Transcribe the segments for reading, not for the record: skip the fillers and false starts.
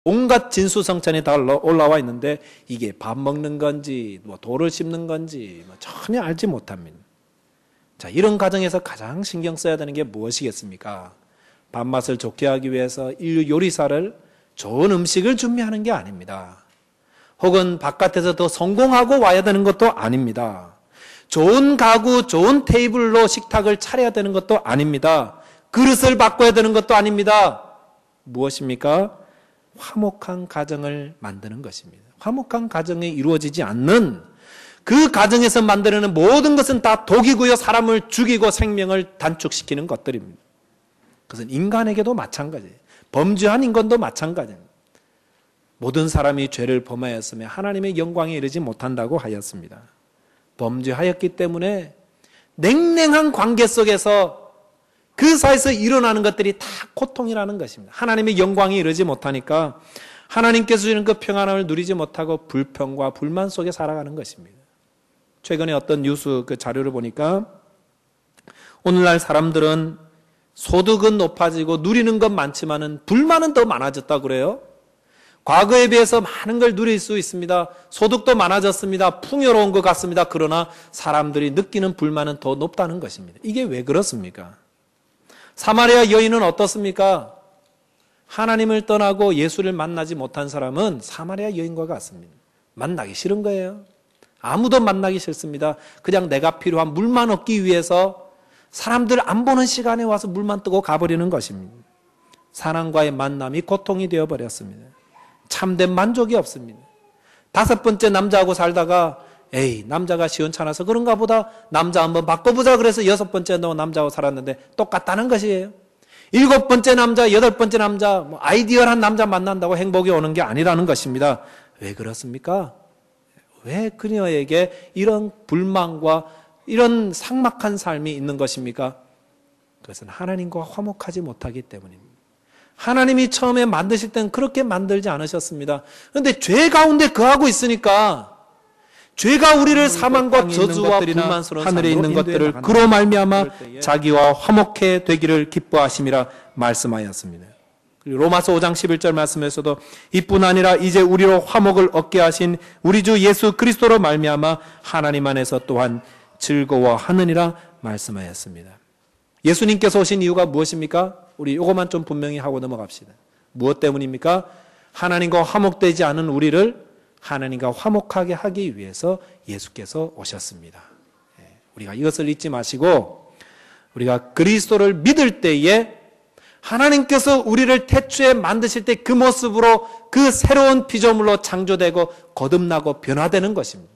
온갖 진수성찬이 다 올라와 있는데 이게 밥 먹는 건지 뭐 돌을 씹는 건지 뭐 전혀 알지 못합니다. 자, 이런 가정에서 가장 신경 써야 되는 게 무엇이겠습니까? 밥맛을 좋게 하기 위해서 이 요리사를 좋은 음식을 준비하는 게 아닙니다. 혹은 바깥에서 더 성공하고 와야 되는 것도 아닙니다. 좋은 가구, 좋은 테이블로 식탁을 차려야 되는 것도 아닙니다. 그릇을 바꿔야 되는 것도 아닙니다. 무엇입니까? 화목한 가정을 만드는 것입니다. 화목한 가정이 이루어지지 않는 그 가정에서 만드는 모든 것은 다 독이고요. 사람을 죽이고 생명을 단축시키는 것들입니다. 그것은 인간에게도 마찬가지예요. 범죄한 인간도 마찬가지입니다. 모든 사람이 죄를 범하였으며 하나님의 영광에 이르지 못한다고 하였습니다. 범죄하였기 때문에 냉랭한 관계 속에서 그 사이에서 일어나는 것들이 다 고통이라는 것입니다. 하나님의 영광에 이르지 못하니까 하나님께서 주시는 그 평안함을 누리지 못하고 불평과 불만 속에 살아가는 것입니다. 최근에 어떤 뉴스 그 자료를 보니까 오늘날 사람들은 소득은 높아지고 누리는 건 많지만은 불만은 더 많아졌다고 그래요. 과거에 비해서 많은 걸 누릴 수 있습니다. 소득도 많아졌습니다. 풍요로운 것 같습니다. 그러나 사람들이 느끼는 불만은 더 높다는 것입니다. 이게 왜 그렇습니까? 사마리아 여인은 어떻습니까? 하나님을 떠나고 예수를 만나지 못한 사람은 사마리아 여인과 같습니다. 만나기 싫은 거예요. 아무도 만나기 싫습니다. 그냥 내가 필요한 물만 얻기 위해서 사람들 안 보는 시간에 와서 물만 뜨고 가버리는 것입니다. 사랑과의 만남이 고통이 되어버렸습니다. 참된 만족이 없습니다. 5번째 남자하고 살다가 에이 남자가 시원찮아서 그런가 보다 남자 한번 바꿔보자 그래서 6번째 남자하고 살았는데 똑같다는 것이에요. 7번째 남자, 8번째 남자 뭐 아이디어한 남자 만난다고 행복이 오는 게 아니라는 것입니다. 왜 그렇습니까? 왜 그녀에게 이런 불만과 이런 삭막한 삶이 있는 것입니까? 그것은 하나님과 화목하지 못하기 때문입니다. 하나님이 처음에 만드실 때는 그렇게 만들지 않으셨습니다. 그런데 죄 가운데 거하고 있으니까 죄가 우리를 사망과 저주와 불만스러운 하늘에 있는 것들을 그로 말미암아 자기와 화목해 되기를 기뻐하심이라 말씀하였습니다. 로마서 5장 11절 말씀에서도 이뿐 아니라 이제 우리로 화목을 얻게 하신 우리 주 예수 그리스도로 말미암아 하나님 안에서 또한 즐거워하느니라 말씀하였습니다. 예수님께서 오신 이유가 무엇입니까? 우리 이것만 좀 분명히 하고 넘어갑시다. 무엇 때문입니까? 하나님과 화목되지 않은 우리를 하나님과 화목하게 하기 위해서 예수께서 오셨습니다. 우리가 이것을 잊지 마시고 우리가 그리스도를 믿을 때에 하나님께서 우리를 태초에 만드실 때 그 모습으로 그 새로운 피조물로 창조되고 거듭나고 변화되는 것입니다.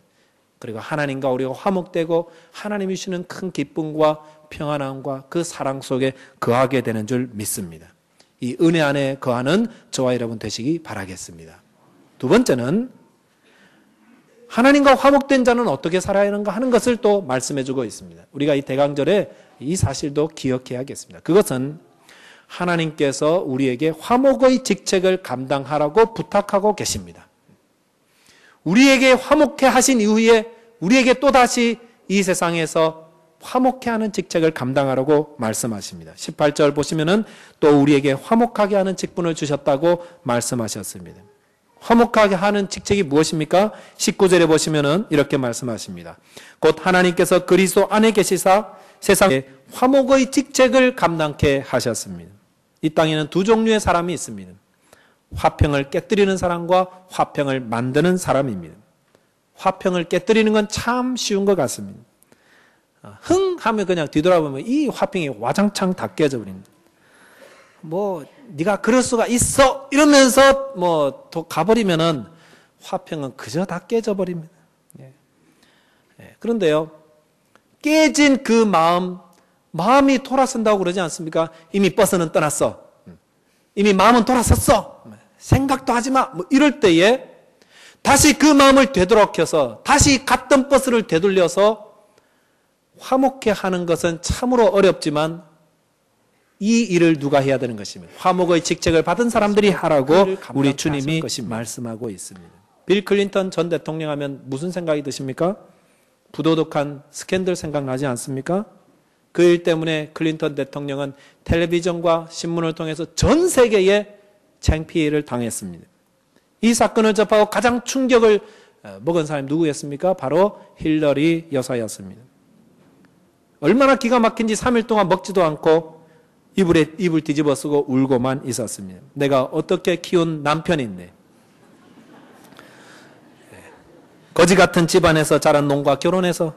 그리고 하나님과 우리가 화목되고 하나님이 주시는 큰 기쁨과 평안함과 그 사랑 속에 거하게 되는 줄 믿습니다. 이 은혜 안에 거하는 저와 여러분 되시기 바라겠습니다. 두 번째는 하나님과 화목된 자는 어떻게 살아야 하는가 하는 것을 또 말씀해 주고 있습니다. 우리가 이 대강절에 이 사실도 기억해야겠습니다. 그것은 하나님께서 우리에게 화목의 직책을 감당하라고 부탁하고 계십니다. 우리에게 화목해 하신 이후에 우리에게 또다시 이 세상에서 화목해 하는 직책을 감당하라고 말씀하십니다. 18절 보시면은 또 우리에게 화목하게 하는 직분을 주셨다고 말씀하셨습니다. 화목하게 하는 직책이 무엇입니까? 19절에 보시면은 이렇게 말씀하십니다. 곧 하나님께서 그리스도 안에 계시사 세상에 화목의 직책을 감당케 하셨습니다. 이 땅에는 두 종류의 사람이 있습니다. 화평을 깨뜨리는 사람과 화평을 만드는 사람입니다. 화평을 깨뜨리는 건 참 쉬운 것 같습니다. 흥 하면 그냥 뒤돌아보면 이 화평이 와장창 다 깨져버립니다. 뭐 네가 그럴 수가 있어 이러면서 뭐 가버리면은 화평은 그저 다 깨져버립니다. 그런데요 깨진 그 마음이 돌아선다고 그러지 않습니까? 이미 버스는 떠났어. 이미 마음은 돌아섰어. 생각도 하지 마. 뭐 이럴 때에 다시 그 마음을 되돌아켜서 다시 갔던 버스를 되돌려서 화목해 하는 것은 참으로 어렵지만 이 일을 누가 해야 되는 것입니다. 화목의 직책을 받은 사람들이 하라고 우리 주님이 말씀하고 있습니다. 빌 클린턴 전 대통령 하면 무슨 생각이 드십니까? 부도덕한 스캔들 생각나지 않습니까? 그 일 때문에 클린턴 대통령은 텔레비전과 신문을 통해서 전 세계에 창피를 당했습니다. 이 사건을 접하고 가장 충격을 먹은 사람이 누구였습니까? 바로 힐러리 여사였습니다. 얼마나 기가 막힌지 3일 동안 먹지도 않고 입을 뒤집어 쓰고 울고만 있었습니다. 내가 어떻게 키운 남편인데, 거지 같은 집안에서 자란 놈과 결혼해서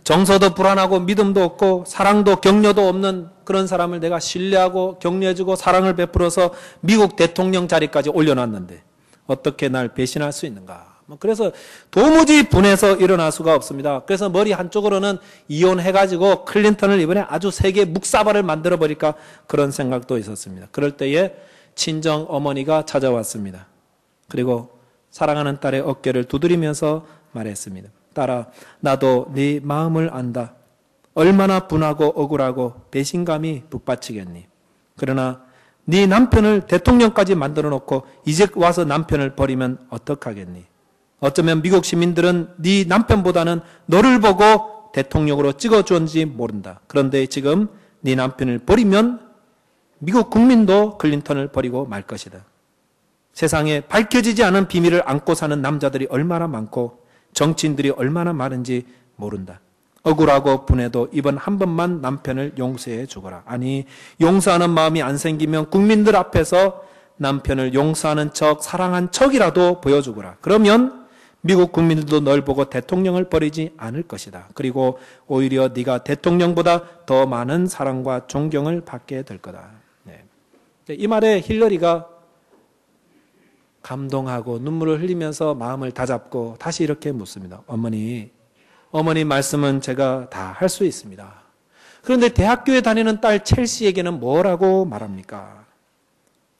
정서도 불안하고 믿음도 없고 사랑도 격려도 없는 그런 사람을 내가 신뢰하고 격려해주고 사랑을 베풀어서 미국 대통령 자리까지 올려놨는데 어떻게 날 배신할 수 있는가. 그래서 도무지 분해서 일어날 수가 없습니다. 그래서 머리 한쪽으로는 이혼해가지고 클린턴을 이번에 아주 세계 묵사발을 만들어버릴까 그런 생각도 있었습니다. 그럴 때에 친정 어머니가 찾아왔습니다. 그리고 사랑하는 딸의 어깨를 두드리면서 말했습니다. 딸아, 나도 네 마음을 안다. 얼마나 분하고 억울하고 배신감이 북받치겠니. 그러나 네 남편을 대통령까지 만들어 놓고 이제 와서 남편을 버리면 어떡하겠니. 어쩌면 미국 시민들은 네 남편보다는 너를 보고 대통령으로 찍어주었는지 모른다. 그런데 지금 네 남편을 버리면 미국 국민도 클린턴을 버리고 말 것이다. 세상에 밝혀지지 않은 비밀을 안고 사는 남자들이 얼마나 많고 정치인들이 얼마나 많은지 모른다. 억울하고 분해도 이번 한 번만 남편을 용서해 주거라. 아니, 용서하는 마음이 안 생기면 국민들 앞에서 남편을 용서하는 척, 사랑한 척이라도 보여주거라. 그러면 미국 국민들도 널 보고 대통령을 버리지 않을 것이다. 그리고 오히려 네가 대통령보다 더 많은 사랑과 존경을 받게 될 거다. 네. 이 말에 힐러리가 감동하고 눈물을 흘리면서 마음을 다잡고 다시 이렇게 묻습니다. 어머니 말씀은 제가 다 할 수 있습니다. 그런데 대학교에 다니는 딸 첼시에게는 뭐라고 말합니까?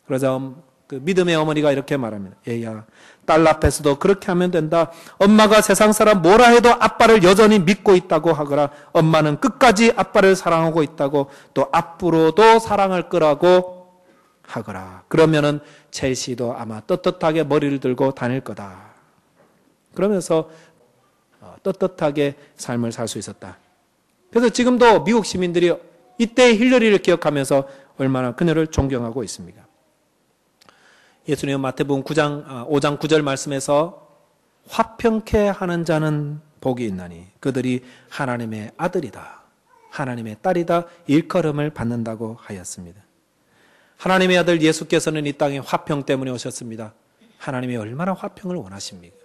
그러자 그 믿음의 어머니가 이렇게 말합니다. 얘야, 딸 앞에서도 그렇게 하면 된다. 엄마가 세상 사람 뭐라 해도 아빠를 여전히 믿고 있다고 하거라. 엄마는 끝까지 아빠를 사랑하고 있다고, 또 앞으로도 사랑할 거라고 하거라. 그러면은 첼시도 아마 떳떳하게 머리를 들고 다닐 거다. 그러면서 떳떳하게 삶을 살 수 있었다. 그래서 지금도 미국 시민들이 이때 힐러리를 기억하면서 얼마나 그녀를 존경하고 있습니까? 예수님은 마태복음 5장 9절 말씀에서 화평케 하는 자는 복이 있나니 그들이 하나님의 아들이다, 하나님의 딸이다 일컬음을 받는다고 하였습니다. 하나님의 아들 예수께서는 이 땅에 화평 때문에 오셨습니다. 하나님이 얼마나 화평을 원하십니까?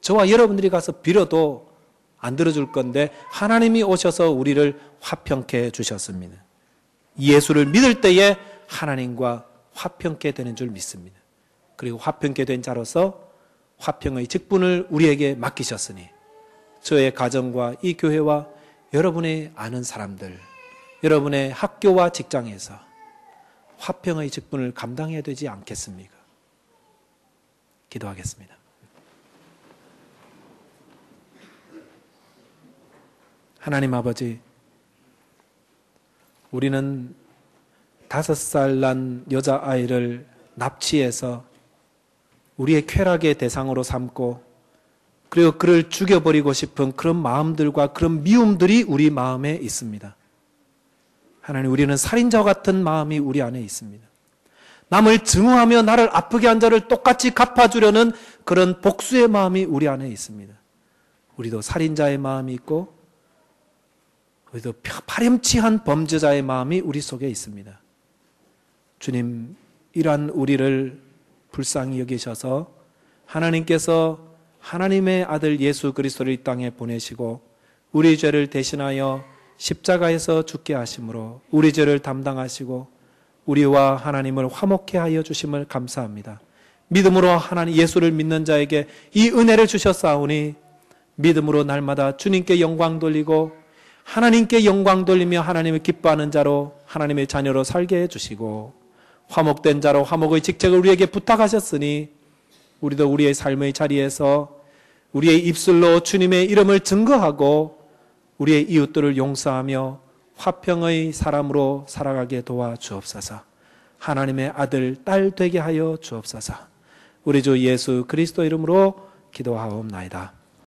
저와 여러분들이 가서 빌어도 안 들어줄 건데 하나님이 오셔서 우리를 화평케 해주셨습니다. 예수를 믿을 때에 하나님과 화평케 되는 줄 믿습니다. 그리고 화평케 된 자로서 화평의 직분을 우리에게 맡기셨으니 저의 가정과 이 교회와 여러분의 아는 사람들, 여러분의 학교와 직장에서 화평의 직분을 감당해야 되지 않겠습니까? 기도하겠습니다. 하나님 아버지, 우리는 5살 난 여자아이를 납치해서 우리의 쾌락의 대상으로 삼고 그리고 그를 죽여버리고 싶은 그런 마음들과 그런 미움들이 우리 마음에 있습니다. 하나님, 우리는 살인자와 같은 마음이 우리 안에 있습니다. 남을 증오하며 나를 아프게 한 자를 똑같이 갚아주려는 그런 복수의 마음이 우리 안에 있습니다. 우리도 살인자의 마음이 있고 우리도 파렴치한 범죄자의 마음이 우리 속에 있습니다. 주님, 이러한 우리를 불쌍히 여기셔서 하나님께서 하나님의 아들 예수 그리스도를 이 땅에 보내시고 우리 죄를 대신하여 십자가에서 죽게 하심으로 우리 죄를 담당하시고 우리와 하나님을 화목케 하여 주심을 감사합니다. 믿음으로 하나님 예수를 믿는 자에게 이 은혜를 주셨사오니 믿음으로 날마다 주님께 영광 돌리고 하나님께 영광 돌리며 하나님을 기뻐하는 자로 하나님의 자녀로 살게 해주시고 화목된 자로 화목의 직책을 우리에게 부탁하셨으니 우리도 우리의 삶의 자리에서 우리의 입술로 주님의 이름을 증거하고 우리의 이웃들을 용서하며 화평의 사람으로 살아가게 도와주옵소서. 하나님의 아들, 딸 되게 하여 주옵소서. 우리 주 예수 그리스도 이름으로 기도하옵나이다.